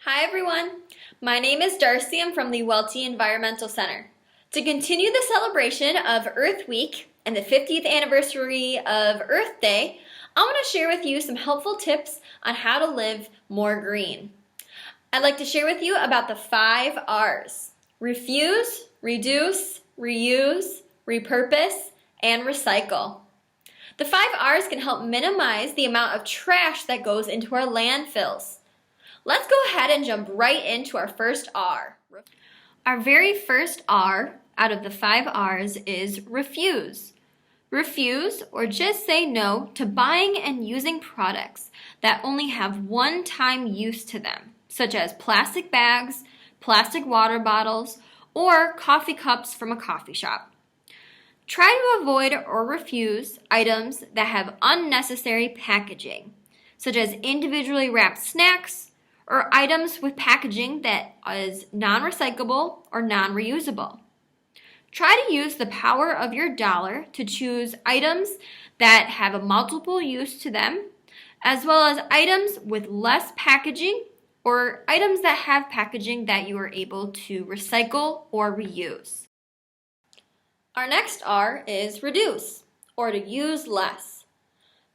Hi everyone, my name is Darcy. I'm from the Welty Environmental Center. To continue the celebration of Earth Week and the 50th anniversary of Earth Day, I want to share with you some helpful tips on how to live more green. I'd like to share with you about the 5 R's: refuse, reduce, reuse, repurpose, and recycle. The 5 R's can help minimize the amount of trash that goes into our landfills. Let's go ahead and jump right into our first R. Our very first R out of the 5 R's is refuse. Refuse, or just say no to buying and using products that only have one-time use to them, such as plastic bags, plastic water bottles, or coffee cups from a coffee shop. Try to avoid or refuse items that have unnecessary packaging, such as individually wrapped snacks or items with packaging that is non-recyclable or non-reusable. Try to use the power of your dollar to choose items that have a multiple use to them, as well as items with less packaging or items that have packaging that you are able to recycle or reuse. Our next R is reduce, or to use less.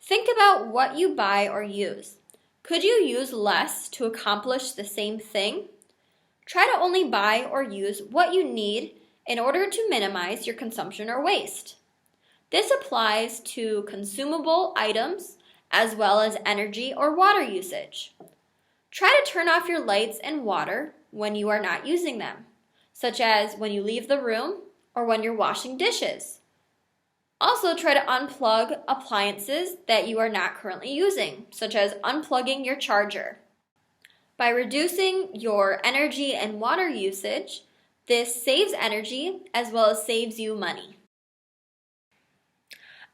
Think about what you buy or use. Could you use less to accomplish the same thing? Try to only buy or use what you need in order to minimize your consumption or waste. This applies to consumable items as well as energy or water usage. Try to turn off your lights and water when you are not using them, such as when you leave the room or when you're washing dishes. Also, try to unplug appliances that you are not currently using, such as unplugging your charger. By reducing your energy and water usage, this saves energy as well as saves you money.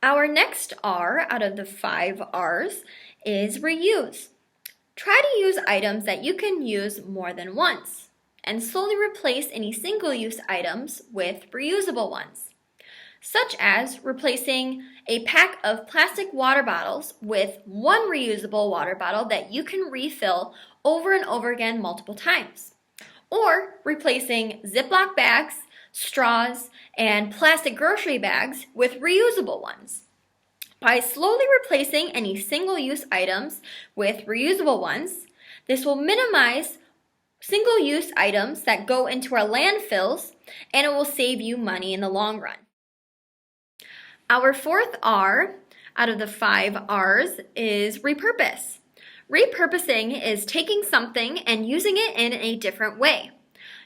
Our next R out of the 5 R's is reuse. Try to use items that you can use more than once, and slowly replace any single-use items with reusable ones, such as replacing a pack of plastic water bottles with one reusable water bottle that you can refill over and over again multiple times, or replacing Ziploc bags, straws, and plastic grocery bags with reusable ones. By slowly replacing any single-use items with reusable ones, this will minimize single-use items that go into our landfills, and it will save you money in the long run. Our 4th R out of the 5 R's is repurpose. Repurposing is taking something and using it in a different way.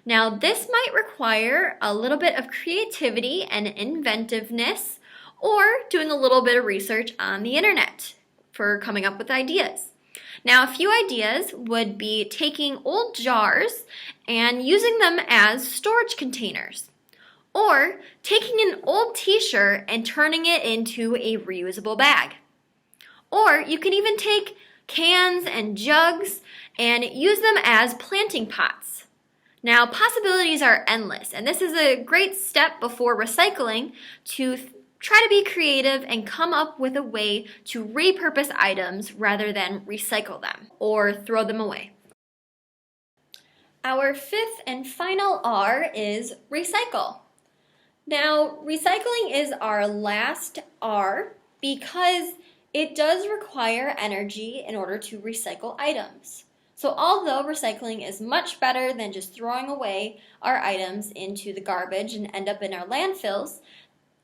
Now, this might require a little bit of creativity and inventiveness, or doing a little bit of research on the internet for coming up with ideas. Now, a few ideas would be taking old jars and using them as storage containers, or taking an old t-shirt and turning it into a reusable bag. Or you can even take cans and jugs and use them as planting pots. Now, possibilities are endless, and this is a great step before recycling to try to be creative and come up with a way to repurpose items rather than recycle them or throw them away. Our 5th and final R is recycle. Now, recycling is our last R because it does require energy in order to recycle items. So although recycling is much better than just throwing away our items into the garbage and end up in our landfills,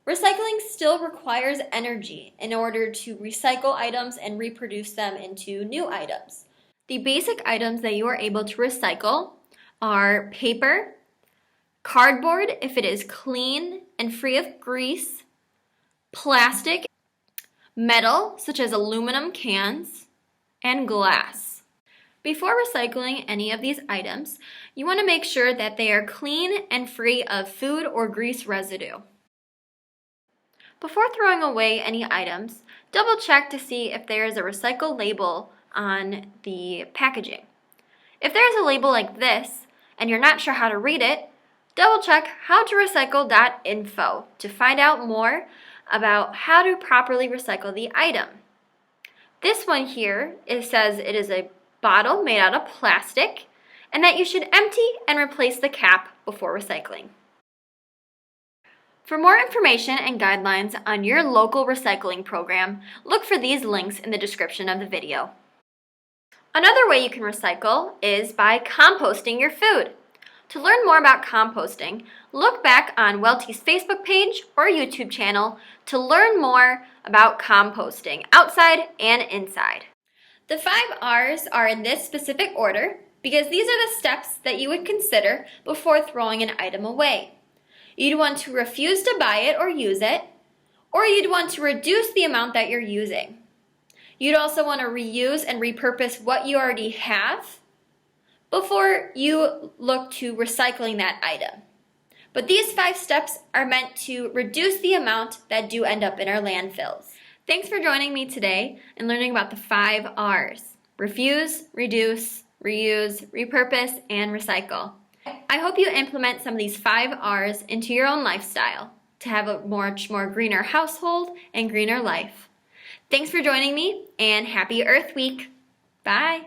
recycling still requires energy in order to recycle items and reproduce them into new items. The basic items that you are able to recycle are paper, cardboard if it is clean and free of grease, plastic, metal such as aluminum cans, and glass. Before recycling any of these items, you want to make sure that they are clean and free of food or grease residue. Before throwing away any items, double check to see if there is a recycle label on the packaging. If there is a label like this and you're not sure how to read it, double check howtorecycle.info to find out more about how to properly recycle the item. This one here, it says it is a bottle made out of plastic and that you should empty and replace the cap before recycling. For more information and guidelines on your local recycling program, look for these links in the description of the video. Another way you can recycle is by composting your food. To learn more about composting, look back on Welty's Facebook page or YouTube channel to learn more about composting outside and inside. The 5 R's are in this specific order because these are the steps that you would consider before throwing an item away. You'd want to refuse to buy it or use it, or you'd want to reduce the amount that you're using. You'd also want to reuse and repurpose what you already have before you look to recycling that item. But these 5 steps are meant to reduce the amount that do end up in our landfills. Thanks for joining me today and learning about the 5 R's: refuse, reduce, reuse, repurpose, and recycle. I hope you implement some of these 5 R's into your own lifestyle to have a much more greener household and greener life. Thanks for joining me, and happy Earth Week. Bye.